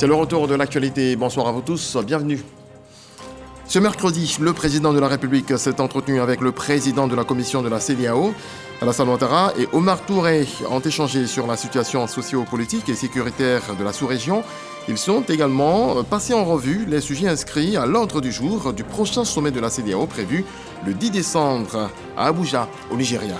C'est le retour de l'actualité. Bonsoir à vous tous, bienvenue. Ce mercredi, le président de la République s'est entretenu avec le président de la commission de la CEDEAO, Alassane Ouattara, et Omar Touré ont échangé sur la situation socio-politique et sécuritaire de la sous-région. Ils sont également passés en revue les sujets inscrits à l'ordre du jour du prochain sommet de la CEDEAO prévu le 10 décembre à Abuja, au Nigeria.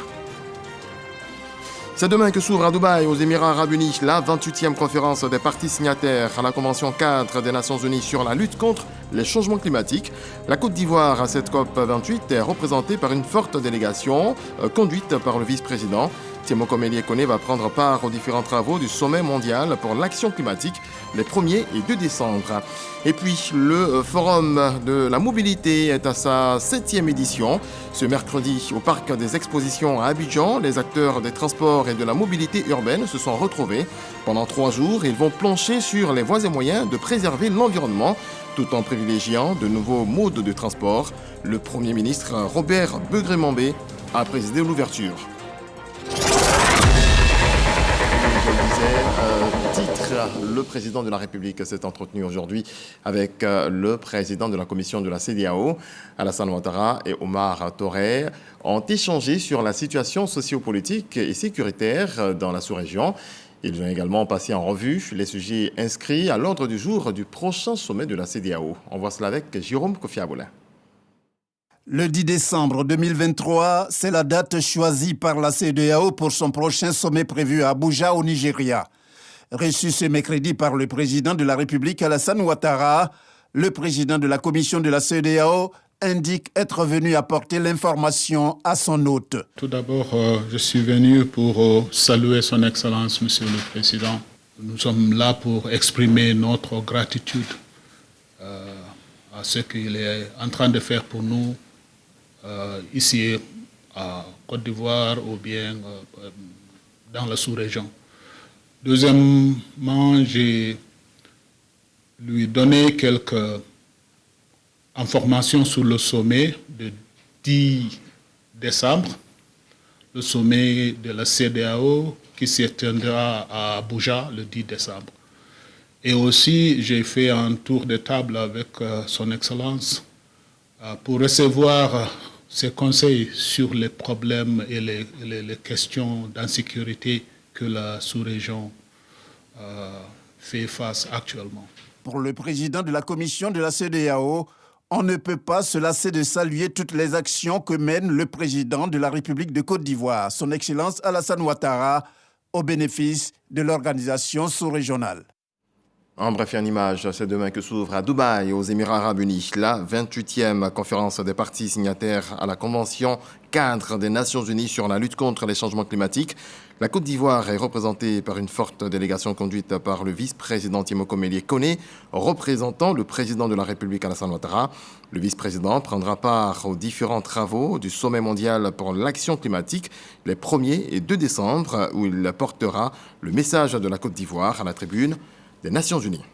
C'est demain que s'ouvre à Dubaï, aux Émirats Arabes Unis, la 28e conférence des parties signataires à la Convention cadre des Nations Unies sur la lutte contre les changements climatiques. La Côte d'Ivoire à cette COP28 est représentée par une forte délégation conduite par le vice-président. Tiemoko Melie Kone va prendre part aux différents travaux du sommet mondial pour l'action climatique les 1er et 2 décembre. Et puis, le Forum de la mobilité est à sa 7e édition. Ce mercredi, au Parc des Expositions à Abidjan, les acteurs des transports et de la mobilité urbaine se sont retrouvés. Pendant 3 jours, ils vont plancher sur les voies et moyens de préserver l'environnement tout en privilégiant de nouveaux modes de transport. Le Premier ministre Robert Begré-Mambé a présidé l'ouverture. Le président de la République s'est entretenu aujourd'hui avec le président de la commission de la CEDEAO, Alassane Ouattara et Omar Touré, ont échangé sur la situation sociopolitique et sécuritaire dans la sous-région. Ils ont également passé en revue les sujets inscrits à l'ordre du jour du prochain sommet de la CEDEAO. On voit cela avec Jérôme Kofi-Aboulin. Le 10 décembre 2023, c'est la date choisie par la CEDEAO pour son prochain sommet prévu à Abuja, au Nigeria. Reçu ce mercredi par le président de la République, Alassane Ouattara, le président de la commission de la CEDEAO indique être venu apporter l'information à son hôte. Tout d'abord, je suis venu pour saluer son Excellence, Monsieur le Président. Nous sommes là pour exprimer notre gratitude à ce qu'il est en train de faire pour nous ici à Côte d'Ivoire ou bien dans la sous-région. Deuxièmement, j'ai lui donné quelques informations sur le sommet de 10 décembre, le sommet de la CEDEAO qui se tiendra à Abuja le 10 décembre. Et aussi, j'ai fait un tour de table avec son Excellence pour recevoir ses conseils sur les problèmes et les questions d'insécurité que la sous-région fait face actuellement. Pour le président de la commission de la CEDEAO, on ne peut pas se lasser de saluer toutes les actions que mène le président de la République de Côte d'Ivoire, son Excellence Alassane Ouattara, au bénéfice de l'organisation sous-régionale. En bref, en image, c'est demain que s'ouvre à Dubaï, aux Émirats Arabes Unis, la 28e conférence des parties signataires à la Convention cadre des Nations Unies sur la lutte contre les changements climatiques. La Côte d'Ivoire est représentée par une forte délégation conduite par le vice-président Tiemoko Melie Kone, représentant le président de la République Alassane Ouattara. Le vice-président prendra part aux différents travaux du sommet mondial pour l'action climatique les 1er et 2 décembre, où il portera le message de la Côte d'Ivoire à la tribune des Nations Unies.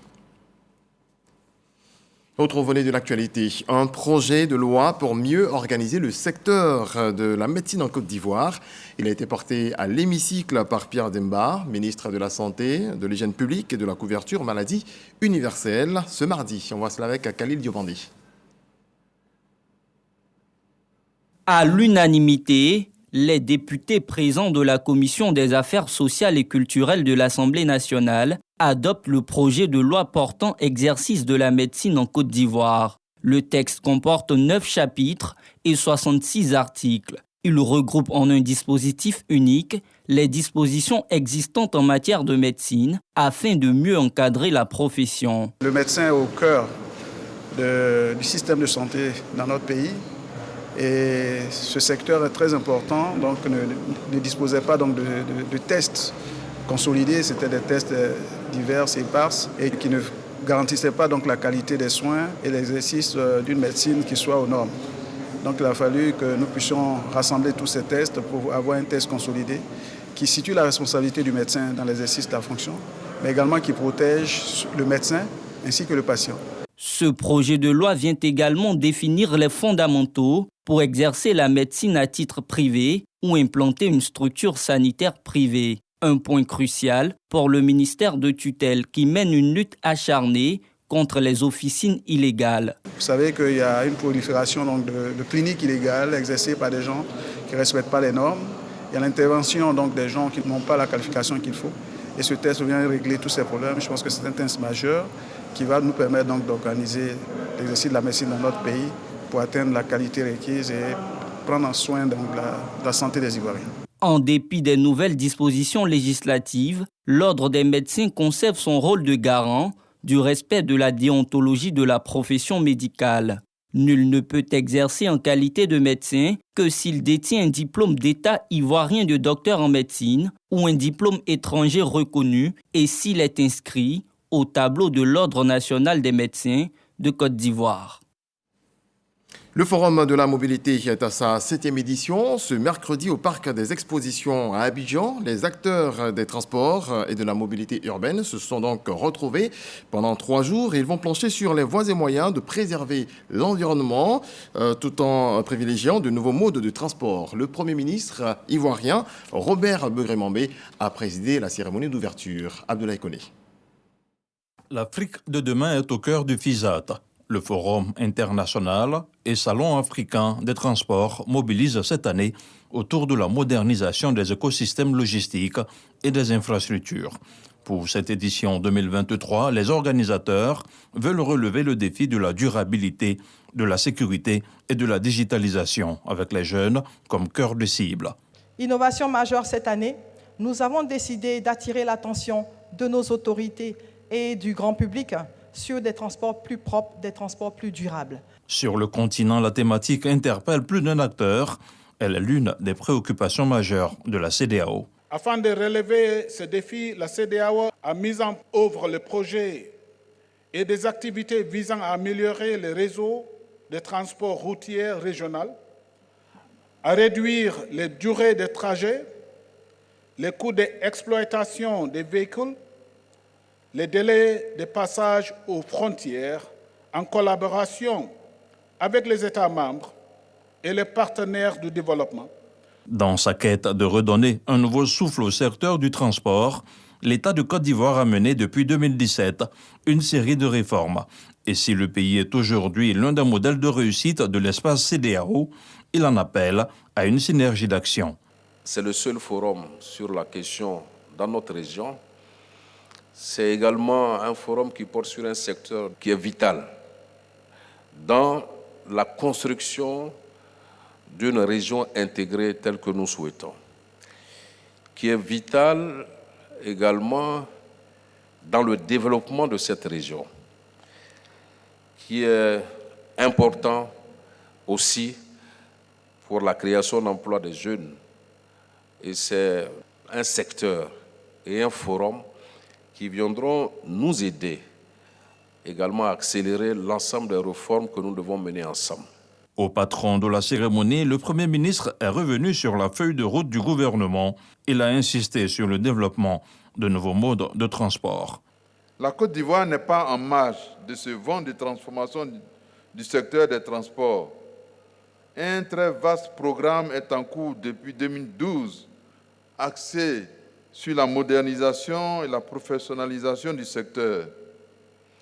Autre volet de l'actualité, un projet de loi pour mieux organiser le secteur de la médecine en Côte d'Ivoire. Il a été porté à l'hémicycle par Pierre Demba, ministre de la Santé, de l'Hygiène publique et de la couverture maladie universelle, ce mardi. On voit cela avec Khalil Diobandi. À l'unanimité, les députés présents de la Commission des affaires sociales et culturelles de l'Assemblée nationale adoptent le projet de loi portant exercice de la médecine en Côte d'Ivoire. Le texte comporte 9 chapitres et 66 articles. Il regroupe en un dispositif unique les dispositions existantes en matière de médecine afin de mieux encadrer la profession. Le médecin est au cœur du système de santé dans notre pays. Et ce secteur est très important, donc ne disposait pas donc de tests consolidés, c'était des tests divers et épars et qui ne garantissaient pas donc la qualité des soins et l'exercice d'une médecine qui soit aux normes. Donc il a fallu que nous puissions rassembler tous ces tests pour avoir un test consolidé qui situe la responsabilité du médecin dans l'exercice de la fonction, mais également qui protège le médecin ainsi que le patient. Ce projet de loi vient également définir les fondamentaux pour exercer la médecine à titre privé ou implanter une structure sanitaire privée. Un point crucial pour le ministère de tutelle qui mène une lutte acharnée contre les officines illégales. Vous savez qu'il y a une prolifération donc, de cliniques illégales exercées par des gens qui ne respectent pas les normes. Il y a l'intervention donc, des gens qui n'ont pas la qualification qu'il faut. Et ce test vient régler tous ces problèmes. Je pense que c'est un test majeur qui va nous permettre donc, d'organiser l'exercice de la médecine dans notre pays pour atteindre la qualité requise et prendre soin donc, de la santé des Ivoiriens. En dépit des nouvelles dispositions législatives, l'Ordre des médecins conserve son rôle de garant du respect de la déontologie de la profession médicale. Nul ne peut exercer en qualité de médecin que s'il détient un diplôme d'État ivoirien de docteur en médecine ou un diplôme étranger reconnu et s'il est inscrit au tableau de l'Ordre national des médecins de Côte d'Ivoire. Le Forum de la mobilité est à sa 7e édition. Ce mercredi, au Parc des Expositions à Abidjan, les acteurs des transports et de la mobilité urbaine se sont donc retrouvés pendant 3 jours. Ils vont plancher sur les voies et moyens de préserver l'environnement tout en privilégiant de nouveaux modes de transport. Le Premier ministre ivoirien, Robert Begré-Mambé, a présidé la cérémonie d'ouverture. Abdoulaye Koné. L'Afrique de demain est au cœur du FISAT. Le Forum international et Salon africain des transports mobilisent cette année autour de la modernisation des écosystèmes logistiques et des infrastructures. Pour cette édition 2023, les organisateurs veulent relever le défi de la durabilité, de la sécurité et de la digitalisation, avec les jeunes comme cœur de cible. Innovation majeure cette année, nous avons décidé d'attirer l'attention de nos autorités et du grand public sur des transports plus propres, des transports plus durables. Sur le continent, la thématique interpelle plus d'un acteur. Elle est l'une des préoccupations majeures de la CEDEAO. Afin de relever ce défi, la CEDEAO a mis en œuvre le projet et des activités visant à améliorer le réseau de transport routier régional, à réduire les durées de trajet, les coûts d'exploitation des véhicules, les délais de passage aux frontières en collaboration avec les États membres et les partenaires du développement. Dans sa quête de redonner un nouveau souffle au secteur du transport, l'État de Côte d'Ivoire a mené depuis 2017 une série de réformes. Et si le pays est aujourd'hui l'un des modèles de réussite de l'espace CEDEAO, il en appelle à une synergie d'action. C'est le seul forum sur la question dans notre région. C'est également un forum qui porte sur un secteur qui est vital dans la construction d'une région intégrée telle que nous souhaitons, qui est vital également dans le développement de cette région, qui est important aussi pour la création d'emplois des jeunes. Et c'est un secteur et un forum qui viendront nous aider également à accélérer l'ensemble des réformes que nous devons mener ensemble. Au patron de la cérémonie, le Premier ministre est revenu sur la feuille de route du gouvernement. Il a insisté sur le développement de nouveaux modes de transport. La Côte d'Ivoire n'est pas en marge de ce vent de transformation du secteur des transports. Un très vaste programme est en cours depuis 2012, axé sur la modernisation et la professionnalisation du secteur.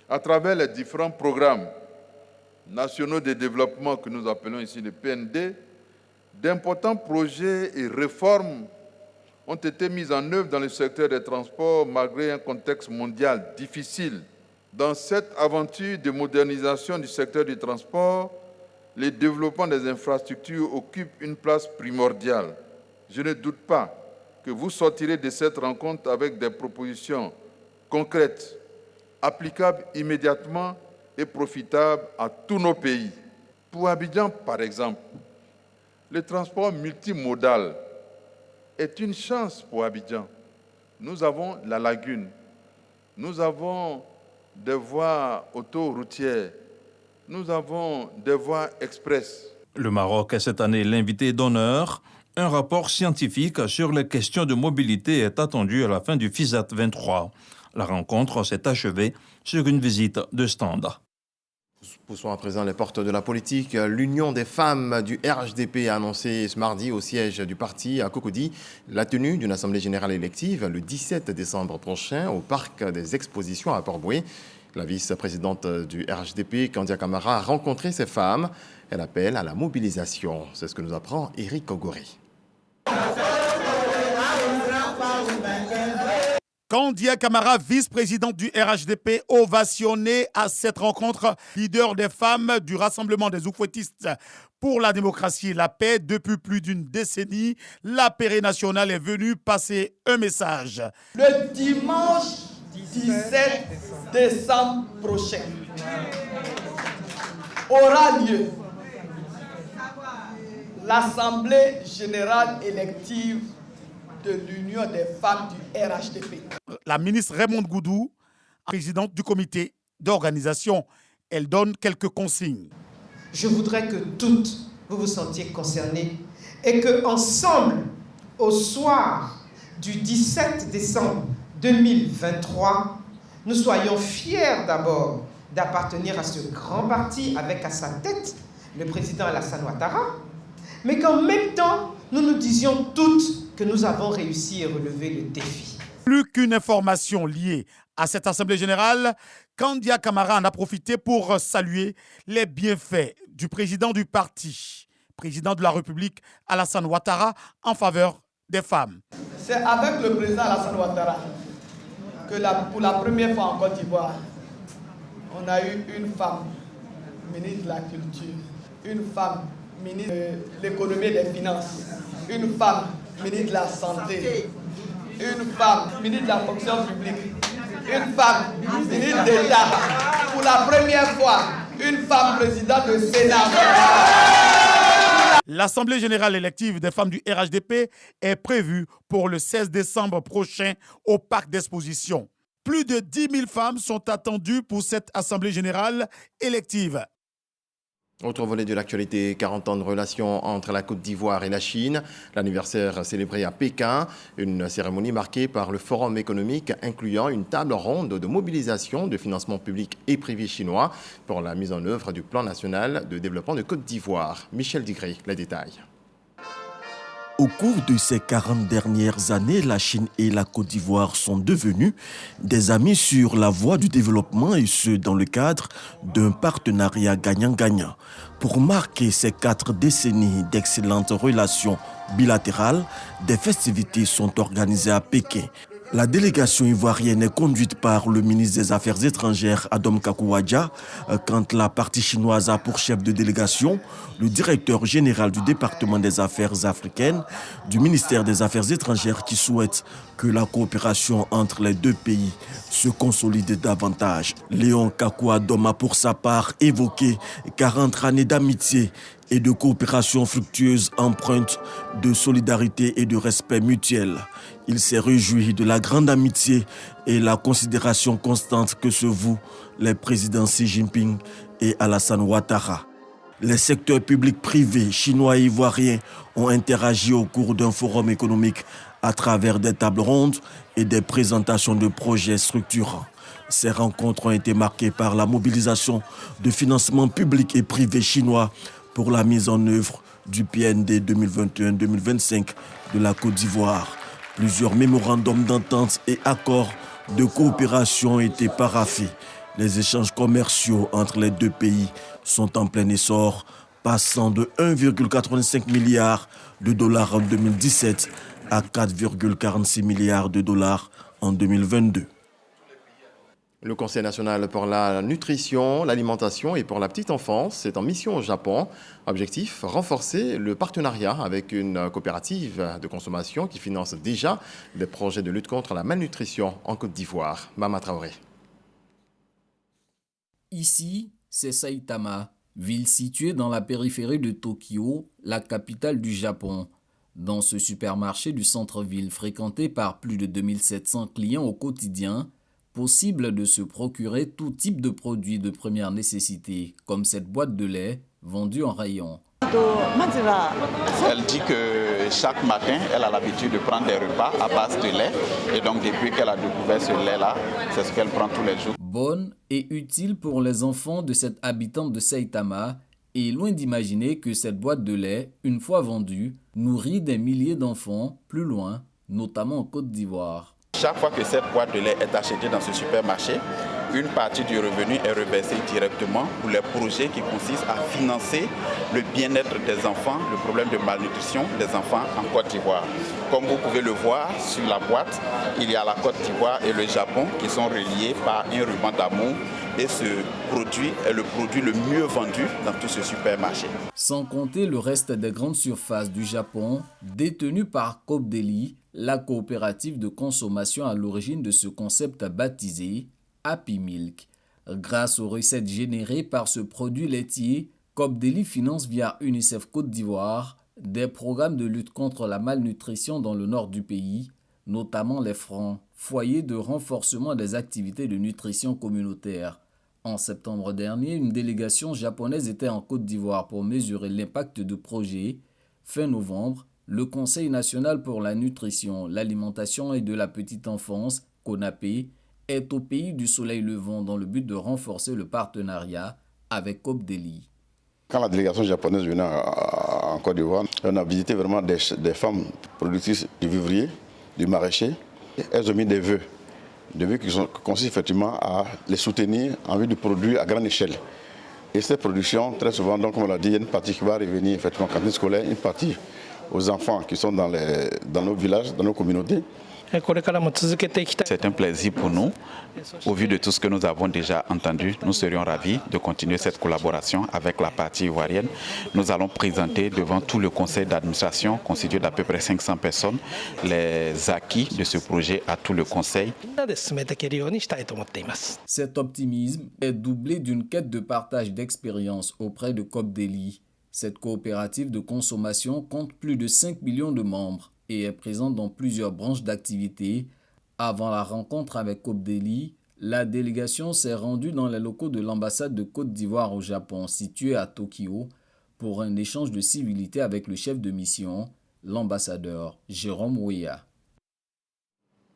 À travers les différents programmes nationaux de développement que nous appelons ici les PND, d'importants projets et réformes ont été mis en œuvre dans le secteur des transports malgré un contexte mondial difficile. Dans cette aventure de modernisation du secteur du transport, le développement des infrastructures occupe une place primordiale. Je ne doute pas que vous sortirez de cette rencontre avec des propositions concrètes, applicables immédiatement et profitables à tous nos pays. Pour Abidjan, par exemple, le transport multimodal est une chance pour Abidjan. Nous avons la lagune, nous avons des voies autoroutières, nous avons des voies express. Le Maroc est cette année l'invité d'honneur. Un rapport scientifique sur les questions de mobilité est attendu à la fin du FISAT 23. La rencontre s'est achevée sur une visite de stand. Poussons à présent les portes de la politique. L'Union des femmes du RHDP a annoncé ce mardi au siège du parti à Cocody la tenue d'une assemblée générale élective le 17 décembre prochain au parc des expositions à Port-Bouët. La vice-présidente du RHDP, Kandia Camara, a rencontré ces femmes. Elle appelle à la mobilisation. C'est ce que nous apprend Éric Ogoré. Kandia Camara, vice-présidente du RHDP, ovationnée à cette rencontre, leader des femmes du Rassemblement des oufouettistes pour la démocratie et la paix. Depuis plus d'une décennie, la Pérée nationale est venue passer un message. Le dimanche 17 décembre prochain aura lieu l'Assemblée générale élective de l'Union des femmes du RHDP. La ministre Raymonde Goudou, présidente du comité d'organisation, elle donne quelques consignes. Je voudrais que toutes vous vous sentiez concernées et que ensemble, au soir du 17 décembre 2023, nous soyons fiers d'abord d'appartenir à ce grand parti avec à sa tête le président Alassane Ouattara, mais qu'en même temps, nous nous disions toutes que nous avons réussi à relever le défi. Plus qu'une information liée à cette Assemblée générale, Kandia Camara en a profité pour saluer les bienfaits du président du parti, président de la République Alassane Ouattara, en faveur des femmes. C'est avec le président Alassane Ouattara que pour la première fois en Côte d'Ivoire, on a eu une femme ministre de la Culture, une femme ministre de l'Économie et des Finances, une femme ministre de la Santé, une femme ministre de la Fonction publique, une femme ministre d'État, pour la première fois, une femme présidente du Sénat. L'Assemblée générale élective des femmes du RHDP est prévue pour le 16 décembre prochain au parc d'exposition. Plus de 10 000 femmes sont attendues pour cette Assemblée générale élective. Autre volet de l'actualité, 40 ans de relations entre la Côte d'Ivoire et la Chine. L'anniversaire célébré à Pékin, une cérémonie marquée par le forum économique incluant une table ronde de mobilisation de financement public et privé chinois pour la mise en œuvre du plan national de développement de Côte d'Ivoire. Michel Digré, les détails. Au cours de ces 40 dernières années, la Chine et la Côte d'Ivoire sont devenus des amis sur la voie du développement et ce, dans le cadre d'un partenariat gagnant-gagnant. Pour marquer ces 4 décennies d'excellentes relations bilatérales, des festivités sont organisées à Pékin. La délégation ivoirienne est conduite par le ministre des Affaires étrangères, Adom Kakouadja, quand la partie chinoise a pour chef de délégation le directeur général du département des Affaires africaines du ministère des Affaires étrangères qui souhaite que la coopération entre les deux pays se consolide davantage. Léon Kakouadom a pour sa part évoqué 40 années d'amitié et de coopération fructueuse empreinte de solidarité et de respect mutuel. Il s'est réjoui de la grande amitié et la considération constante que se vouent les présidents Xi Jinping et Alassane Ouattara. Les secteurs publics privés chinois et ivoiriens ont interagi au cours d'un forum économique à travers des tables rondes et des présentations de projets structurants. Ces rencontres ont été marquées par la mobilisation de financements publics et privés chinois pour la mise en œuvre du PND 2021-2025 de la Côte d'Ivoire. Plusieurs mémorandums d'entente et accords de coopération ont été paraphés. Les échanges commerciaux entre les deux pays sont en plein essor, passant de 1,85 milliard de dollars en 2017 à 4,46 milliards de dollars en 2022. Le Conseil national pour la nutrition, l'alimentation et pour la petite enfance est en mission au Japon. Objectif, renforcer le partenariat avec une coopérative de consommation qui finance déjà des projets de lutte contre la malnutrition en Côte d'Ivoire. Mama Traoré. Ici, c'est Saitama, ville située dans la périphérie de Tokyo, la capitale du Japon. Dans ce supermarché du centre-ville fréquenté par plus de 2700 clients au quotidien, possible de se procurer tout type de produits de première nécessité, comme cette boîte de lait vendue en rayon. Elle dit que chaque matin, elle a l'habitude de prendre des repas à base de lait. Et donc, depuis qu'elle a découvert ce lait-là, c'est ce qu'elle prend tous les jours. bonne et utile pour les enfants de cette habitante de Saitama, et loin d'imaginer que cette boîte de lait, une fois vendue, nourrit des milliers d'enfants plus loin, notamment en Côte d'Ivoire. Chaque fois que cette boîte de lait est achetée dans ce supermarché, une partie du revenu est reversée directement pour les projets qui consistent à financer le bien-être des enfants, le problème de malnutrition des enfants en Côte d'Ivoire. Comme vous pouvez le voir sur la boîte, il y a la Côte d'Ivoire et le Japon qui sont reliés par un ruban d'amour. Et ce produit est le produit le mieux vendu dans tout ce supermarché. Sans compter le reste des grandes surfaces du Japon, détenues par Coop Deli, la coopérative de consommation à l'origine de ce concept baptisé Happy Milk. Grâce aux recettes générées par ce produit laitier, Coop Deli finance via UNICEF Côte d'Ivoire des programmes de lutte contre la malnutrition dans le nord du pays, notamment les francs, foyers de renforcement des activités de nutrition communautaire. En septembre dernier, une délégation japonaise était en Côte d'Ivoire pour mesurer l'impact du projet. Fin novembre, le Conseil national pour la nutrition, l'alimentation et de la petite enfance, CONAPE, est au pays du soleil levant dans le but de renforcer le partenariat avec Coop Deli. Quand la délégation japonaise venait en Côte d'Ivoire, on a visité vraiment des femmes productrices du vivrier, du maraîcher. Elles ont mis des vœux qui consistent effectivement à les soutenir en vue de produire à grande échelle. Et cette production, très souvent, donc, comme on l'a dit, il y a une partie qui va revenir effectivement en cantine scolaire, une partie aux enfants qui sont dans nos villages, dans nos communautés. C'est un plaisir pour nous. Au vu de tout ce que nous avons déjà entendu, nous serions ravis de continuer cette collaboration avec la partie ivoirienne. Nous allons présenter devant tout le conseil d'administration, constitué d'à peu près 500 personnes, les acquis de ce projet à tout le conseil. Cet optimisme est doublé d'une quête de partage d'expérience auprès de Coop Deli. Cette coopérative de consommation compte plus de 5 millions de membres et est présente dans plusieurs branches d'activité. Avant la rencontre avec Coop Deli, la délégation s'est rendue dans les locaux de l'ambassade de Côte d'Ivoire au Japon, située à Tokyo, pour un échange de civilité avec le chef de mission, l'ambassadeur Jérôme Ouéa.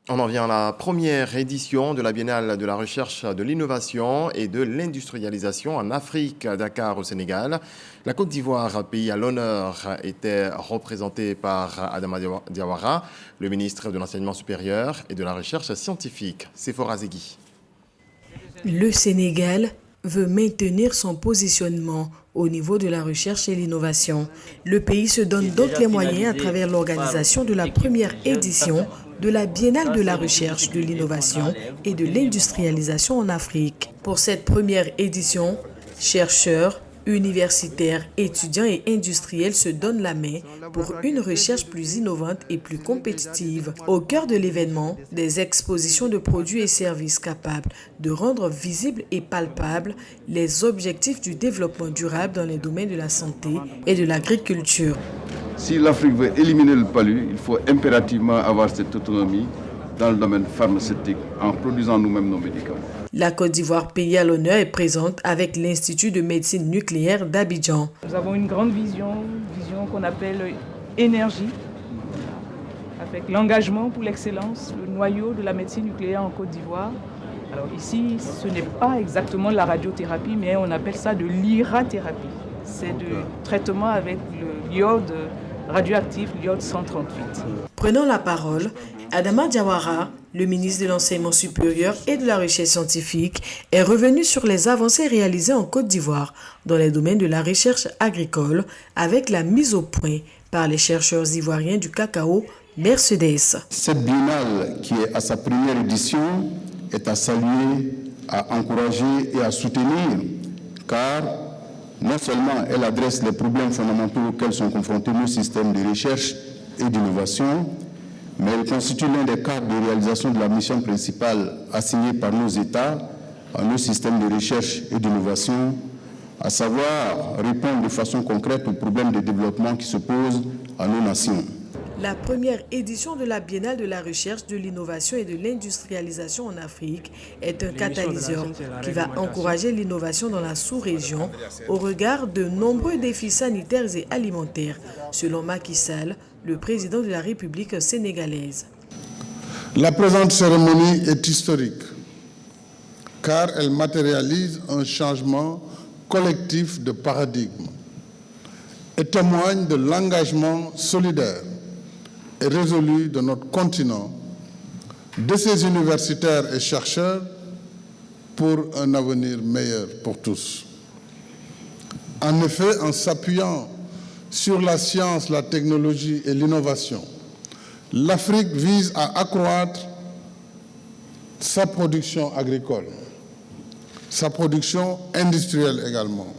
On en vient à la première édition de la Biennale de la recherche, de l'innovation et de l'industrialisation en Afrique, à Dakar au Sénégal. La Côte d'Ivoire, pays à l'honneur, était représentée par Adama Diawara, le ministre de l'Enseignement supérieur et de la recherche scientifique. Sephora Zegui. Le Sénégal veut maintenir son positionnement au niveau de la recherche et l'innovation. Le pays se donne donc les moyens à travers l'organisation de la première édition de la Biennale de la recherche, de l'innovation et de l'industrialisation en Afrique. Pour cette première édition, chercheurs, universitaires, étudiants et industriels se donnent la main pour une recherche plus innovante et plus compétitive. Au cœur de l'événement, des expositions de produits et services capables de rendre visibles et palpables les objectifs du développement durable dans les domaines de la santé et de l'agriculture. Si l'Afrique veut éliminer le palu, il faut impérativement avoir cette autonomie dans le domaine pharmaceutique en produisant nous-mêmes nos médicaments. La Côte d'Ivoire, pays à l'honneur, est présente avec l'Institut de médecine nucléaire d'Abidjan. Nous avons une grande vision qu'on appelle énergie, avec l'engagement pour l'excellence, le noyau de la médecine nucléaire en Côte d'Ivoire. Alors ici, ce n'est pas exactement la radiothérapie, mais on appelle ça de l'irathérapie. C'est du traitement avec l'iode radioactif, l'iode 138. Prenant la parole, Adama Diawara, le ministre de l'Enseignement supérieur et de la recherche scientifique, est revenu sur les avancées réalisées en Côte d'Ivoire dans les domaines de la recherche agricole avec la mise au point par les chercheurs ivoiriens du cacao Mercedes. Cette biennale, qui est à sa première édition, est à saluer, à encourager et à soutenir, car non seulement elle adresse les problèmes fondamentaux auxquels sont confrontés nos systèmes de recherche et d'innovation, mais elle constitue l'un des cadres de réalisation de la mission principale assignée par nos États à nos systèmes de recherche et d'innovation, à savoir répondre de façon concrète aux problèmes de développement qui se posent à nos nations. La première édition de la Biennale de la recherche, de l'innovation et de l'industrialisation en Afrique est un catalyseur qui va encourager l'innovation dans la sous-région au regard de nombreux défis sanitaires et alimentaires, selon Macky Sall, le président de la République sénégalaise. La présente cérémonie est historique. car elle matérialise un changement collectif de paradigme et témoigne de l'engagement solidaire et résolu de notre continent, de ses universitaires et chercheurs pour un avenir meilleur pour tous. En effet, en s'appuyant sur la science, la technologie et l'innovation, l'Afrique vise à accroître sa production agricole, sa production industrielle également,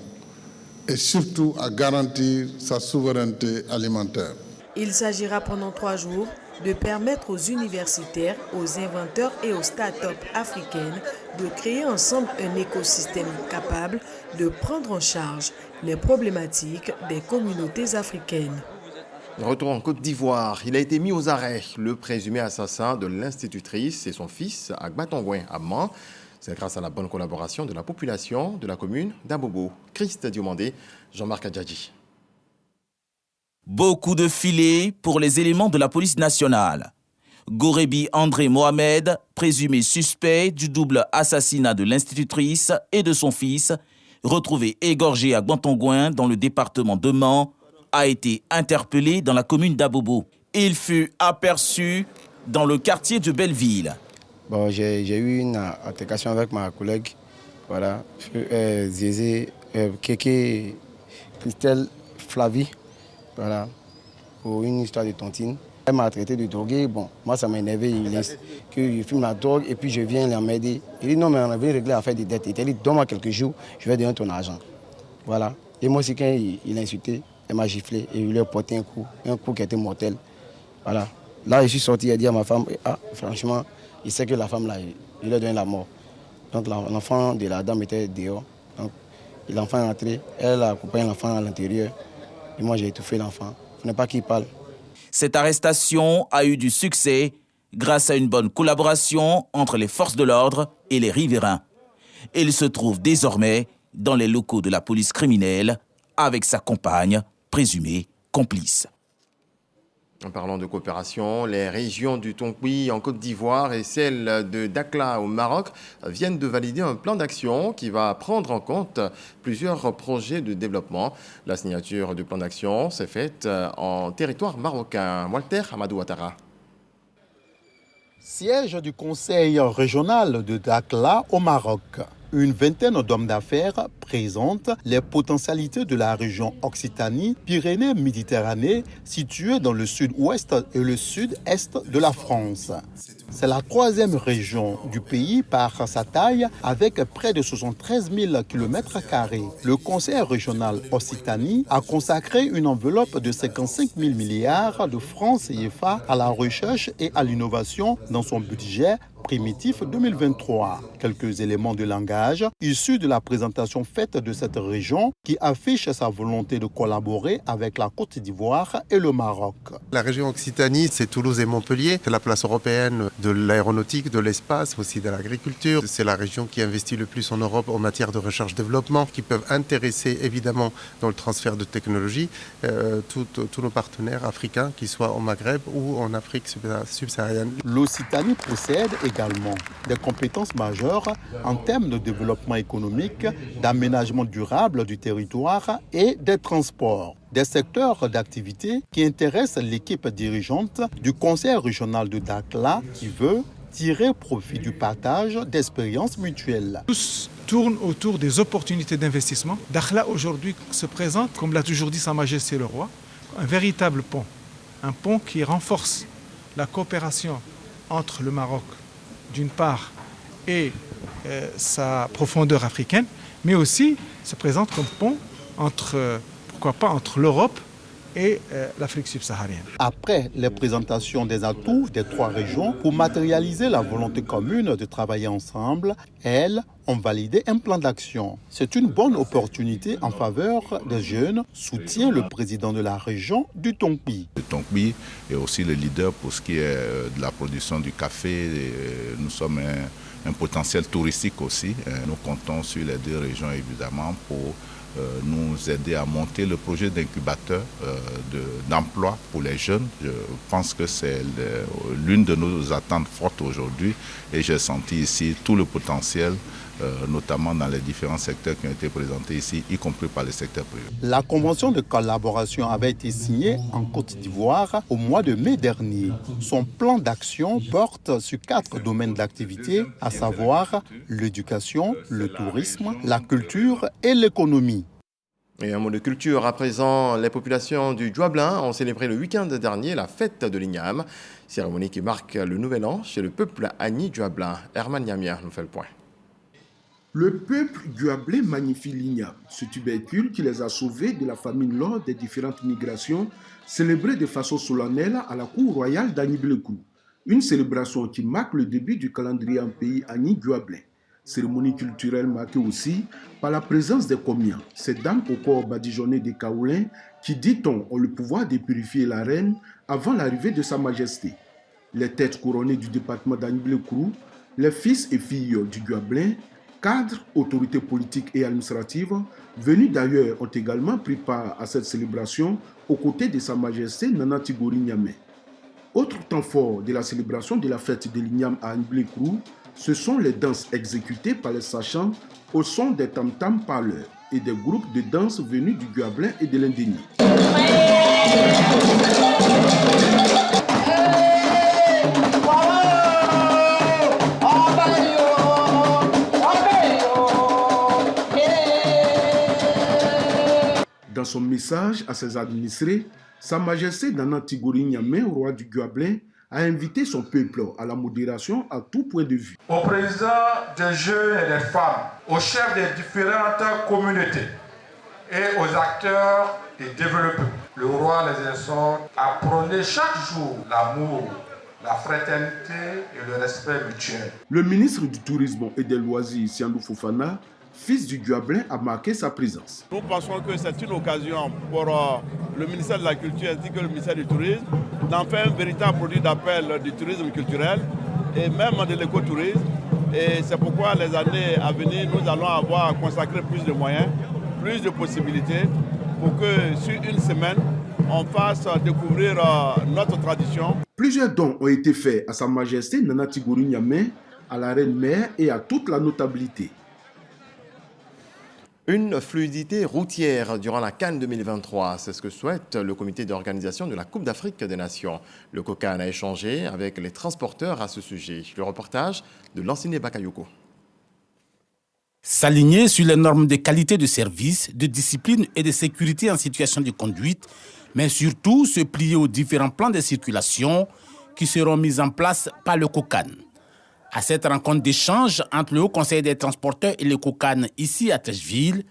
et surtout à garantir sa souveraineté alimentaire. Il s'agira pendant 3 jours de permettre aux universitaires, aux inventeurs et aux start-up africaines de créer ensemble un écosystème capable de prendre en charge les problématiques des communautés africaines. Retour en Côte d'Ivoire, il a été mis aux arrêts, le présumé assassin de l'institutrice et son fils Agba Tongouin à Mans. C'est grâce à la bonne collaboration de la population de la commune d'Abobo. Christ Diomandé, Jean-Marc Adjadji. Beaucoup de filets pour les éléments de la police nationale. Gorebi André Mohamed, présumé suspect du double assassinat de l'institutrice et de son fils, retrouvé égorgé à Guantongouin dans le département de Mans, a été interpellé dans la commune d'Abobo. Il fut aperçu dans le quartier de Belleville. Bon, j'ai eu une altercation avec ma collègue, voilà, Zézé, Kéké, Christelle, Flavie, voilà, pour une histoire de tontine. Elle m'a traité de drogué, bon, moi ça m'a énervé, que je fume la drogue et puis je viens l'emmerder. Il dit non mais on avait réglé l'affaire des dettes. Il dit donne-moi quelques jours, je vais donner ton argent. Voilà. Et moi aussi quand il a insulté, elle m'a giflé et il lui a porté un coup qui était mortel. Voilà. Là je suis sorti, il a dit à ma femme, ah franchement, il sait que la femme là, il lui a donné la mort. Donc l'enfant de la dame était dehors. Donc l'enfant est entré, elle a accompagné l'enfant à l'intérieur. Et moi j'ai étouffé l'enfant. Je ne sais pas qui parle. Cette arrestation a eu du succès grâce à une bonne collaboration entre les forces de l'ordre et les riverains. Il se trouve désormais dans les locaux de la police criminelle avec sa compagne, présumée complice. En parlant de coopération, les régions du Tonkoui en Côte d'Ivoire et celle de Dakhla au Maroc viennent de valider un plan d'action qui va prendre en compte plusieurs projets de développement. La signature du plan d'action s'est faite en territoire marocain. Walter Amadou Ouattara. Siège du conseil régional de Dakhla au Maroc. Une vingtaine d'hommes d'affaires présentent les potentialités de la région Occitanie-Pyrénées-Méditerranée située dans le sud-ouest et le sud-est de la France. C'est la troisième région du pays par sa taille avec près de 73 000 km². Le conseil régional Occitanie a consacré une enveloppe de 55 000 milliards de francs CFA à la recherche et à l'innovation dans son budget primitif 2023. Quelques éléments de langage issus de la présentation faite de cette région qui affiche sa volonté de collaborer avec la Côte d'Ivoire et le Maroc. La région Occitanie, c'est Toulouse et Montpellier. C'est la place européenne de l'aéronautique, de l'espace, aussi de l'agriculture. C'est la région qui investit le plus en Europe en matière de recherche-développement, qui peuvent intéresser évidemment dans le transfert de technologies tous nos partenaires africains, qu'ils soient au Maghreb ou en Afrique subsaharienne. L'Occitanie possède également des compétences majeures en termes de développement économique, d'aménagement durable du territoire et des transports. Des secteurs d'activité qui intéressent l'équipe dirigeante du conseil régional de Dakhla qui veut tirer profit du partage d'expériences mutuelles. Tous tournent autour des opportunités d'investissement. Dakhla aujourd'hui se présente, comme l'a toujours dit Sa Majesté le Roi, un véritable pont. Un pont qui renforce la coopération entre le Maroc d'une part et sa profondeur africaine, mais aussi se présente comme pont entre, pourquoi pas, entre l'Europe et l'Afrique subsaharienne. Après les présentations des atouts des trois régions pour matérialiser la volonté commune de travailler ensemble, elles ont validé un plan d'action. C'est une bonne opportunité en faveur des jeunes, soutient le président de la région du Tonkoui. Le Tonkoui est aussi le leader pour ce qui est de la production du café. Nous sommes un potentiel touristique aussi. Nous comptons sur les deux régions évidemment pour nous aider à monter le projet d'incubateur d'emploi pour les jeunes. Je pense que c'est l'une de nos attentes fortes aujourd'hui et j'ai senti ici tout le potentiel notamment dans les différents secteurs qui ont été présentés ici, y compris par le secteur privé. La convention de collaboration avait été signée en Côte d'Ivoire au mois de mai dernier. Son plan d'action porte sur 4 domaines d'activité, à savoir l'éducation, le tourisme, la culture et l'économie. Et un mot de culture à présent, les populations du Djuablin ont célébré le week-end dernier la fête de l'Igname, cérémonie qui marque le nouvel an chez le peuple Agni Djuablin. Herman Yamia nous fait le point. Le peuple Djuablin magnifie l'igname, ce tubercule qui les a sauvés de la famine lors des différentes migrations, célébrée de façon solennelle à la cour royale d'Agni-Blekou. Une célébration qui marque le début du calendrier en pays Agni Djuablin. Cérémonie culturelle marquée aussi par la présence des Komiens, ces dames au corps badigeonné des Kaolins qui, dit-on, ont le pouvoir de purifier la reine avant l'arrivée de Sa Majesté. Les têtes couronnées du département d'Agni-Blekou, les fils et filles du Djuablin, cadres, autorités politiques et administratives, venus d'ailleurs, ont également pris part à cette célébration aux côtés de Sa Majesté Nana Tigori Niamey. Autre temps fort de la célébration de la fête de l'Igname à Agni-Blekou, ce sont les danses exécutées par les sachants au son des tam-tams parleurs et des groupes de danse venus du Djuablin et de l'Indéni. Dans son message à ses administrés, Sa Majesté Nana Tigori Niamey, roi du Djuablin, a invité son peuple à la modération à tout point de vue. Aux présidents des jeunes et des femmes, aux chefs des différentes communautés et aux acteurs des développeurs, le roi les exhorte à prôner chaque jour l'amour, la fraternité et le respect mutuel. Le ministre du Tourisme et des Loisirs, Siandou Fofana, fils du Djuablin, a marqué sa présence. Nous pensons que c'est une occasion pour le ministère de la Culture ainsi que le ministère du Tourisme d'en faire un véritable produit d'appel du tourisme culturel et même de l'écotourisme. Et c'est pourquoi les années à venir, nous allons avoir à consacrer plus de moyens, plus de possibilités pour que sur une semaine, on fasse découvrir notre tradition. Plusieurs dons ont été faits à Sa Majesté Nana Tigori Niamey, à la reine-mère et à toute la notabilité. Une fluidité routière durant la CAN 2023, c'est ce que souhaite le comité d'organisation de la Coupe d'Afrique des Nations. Le COCAN a échangé avec les transporteurs à ce sujet. Le reportage de Lanciné Bakayoko. S'aligner sur les normes de qualité de service, de discipline et de sécurité en situation de conduite, mais surtout se plier aux différents plans de circulation qui seront mis en place par le COCAN. À cette rencontre d'échange entre le Haut Conseil des transporteurs et le COCAN ici à Treichville,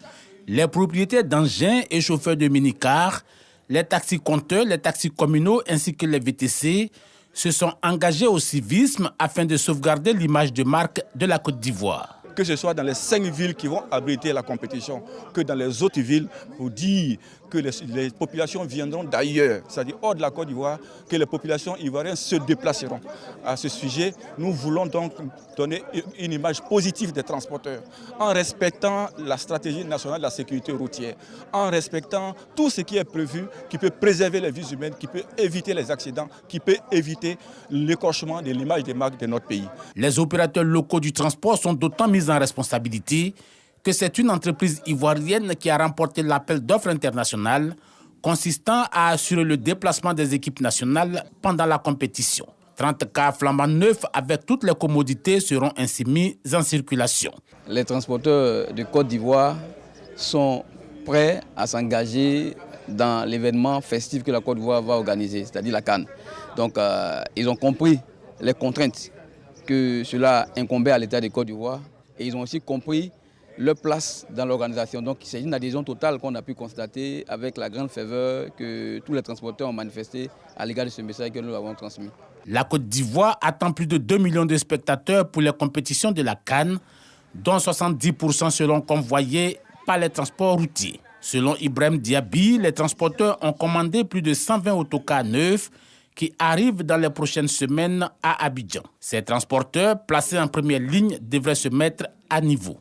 les propriétaires d'engins et chauffeurs de minicars, les taxis-compteurs, les taxis communaux ainsi que les VTC se sont engagés au civisme afin de sauvegarder l'image de marque de la Côte d'Ivoire. Que ce soit dans les 5 villes qui vont abriter la compétition, que dans les autres villes, pour dire que les populations viendront d'ailleurs, c'est-à-dire hors de la Côte d'Ivoire, que les populations ivoiriennes se déplaceront. À ce sujet, nous voulons donc donner une image positive des transporteurs, en respectant la stratégie nationale de la sécurité routière, en respectant tout ce qui est prévu, qui peut préserver les vies humaines, qui peut éviter les accidents, qui peut éviter l'écorchement de l'image des marques de notre pays. Les opérateurs locaux du transport sont d'autant mis en responsabilité que c'est une entreprise ivoirienne qui a remporté l'appel d'offres international consistant à assurer le déplacement des équipes nationales pendant la compétition. 30 cars flambant neufs avec toutes les commodités seront ainsi mis en circulation. Les transporteurs de Côte d'Ivoire sont prêts à s'engager dans l'événement festif que la Côte d'Ivoire va organiser, c'est-à-dire la CAN. Donc ils ont compris les contraintes que cela incombait à l'État de Côte d'Ivoire et ils ont aussi compris leur place dans l'organisation. Donc c'est une adhésion totale qu'on a pu constater avec la grande ferveur que tous les transporteurs ont manifesté à l'égard de ce message que nous avons transmis. La Côte d'Ivoire attend plus de 2 millions de spectateurs pour les compétitions de la CAN, dont 70% seront convoyés par les transports routiers. Selon Ibrahim Diaby, les transporteurs ont commandé plus de 120 autocars neufs qui arrivent dans les prochaines semaines à Abidjan. Ces transporteurs, placés en première ligne, devraient se mettre à niveau.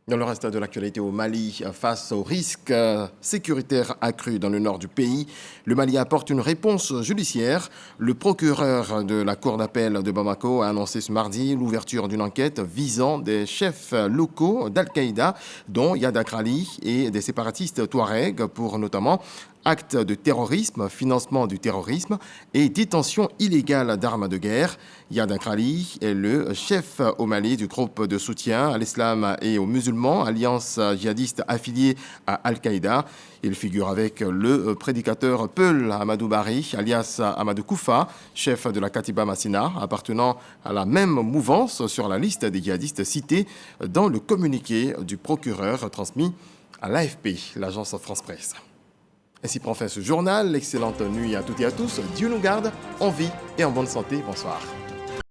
Dans le reste de l'actualité au Mali, face aux risques sécuritaires accrus dans le nord du pays, le Mali apporte une réponse judiciaire. Le procureur de la cour d'appel de Bamako a annoncé ce mardi l'ouverture d'une enquête visant des chefs locaux d'Al-Qaïda, dont Yad Akrali, et des séparatistes Touaregs, pour notamment actes de terrorisme, financement du terrorisme et détention illégale d'armes de guerre. Yad Akrali est le chef au Mali du groupe de soutien à l'islam et aux musulmans, alliance djihadiste affiliée à Al-Qaïda. Il figure avec le prédicateur Peul Amadou Bari, alias Amadou Koufa, chef de la Katiba Massina, appartenant à la même mouvance sur la liste des djihadistes cités dans le communiqué du procureur transmis à l'AFP, l'agence France Presse. Ainsi prend fin ce journal. Excellente nuit à toutes et à tous. Dieu nous garde en vie et en bonne santé. Bonsoir.